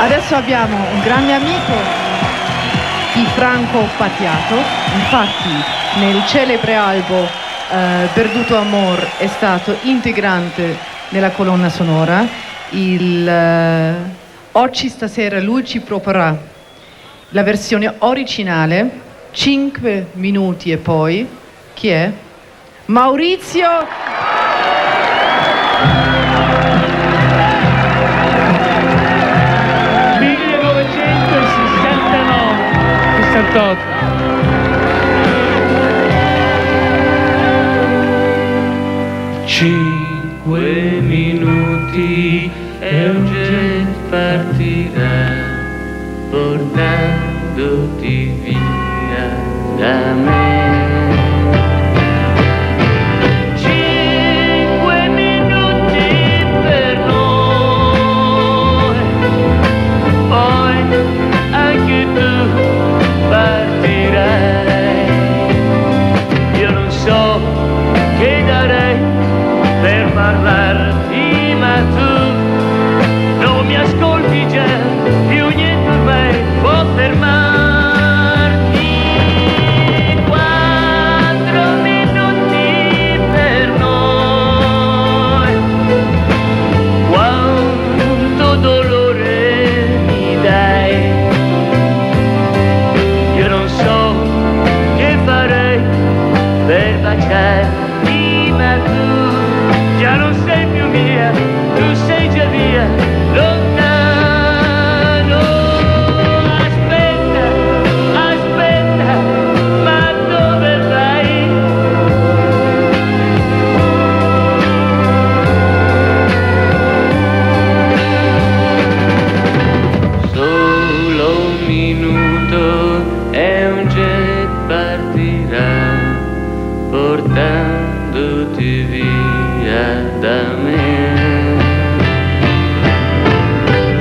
Adesso abbiamo un grande amico di Franco Battiato. Infatti nel celebre album Perduto Amor è stato integrante nella colonna sonora. Oggi stasera lui ci proporrà la versione originale, 5 minuti e poi. Chi è? Maurizio. 5 minuti e un jet partirà portandoti via da me. 5 minuti per noi, poi anche tu partirai. Io non so che darei per parlarti, ma tu non mi ascolti già, più niente ormai può fermarti. 4 minuti per noi, quanto dolore mi dai. Io non so che farei per baciarti, ma tu già non sei più mia, tu sei già via, lontano. Aspetta, aspetta, ma dove vai? Solo un minuto e un jet partirà portandoti via da me.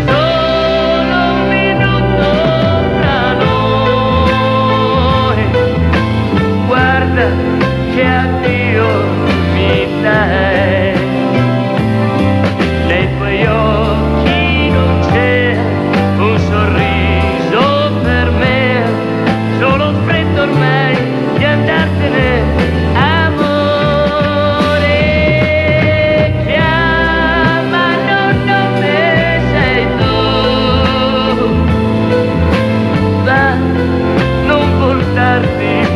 Solo un minuto fra noi, guarda che addio mi dai. Nei tuoi occhi non c'è un sorriso per me, solo fretta ormai di andartene.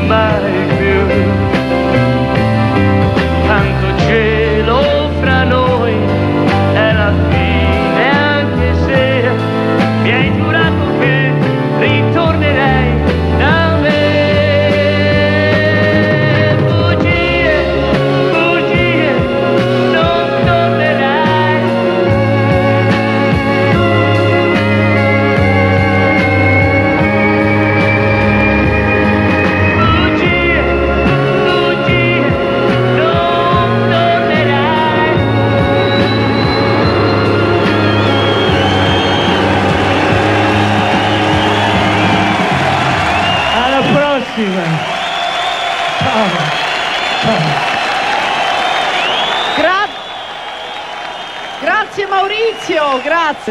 Mai più, tanto cielo fra noi, è la fine, anche se mi hai giurato che ritornerai da me. Bugie, bugie, non tornerai. Ciao. Ciao. Grazie Maurizio, grazie.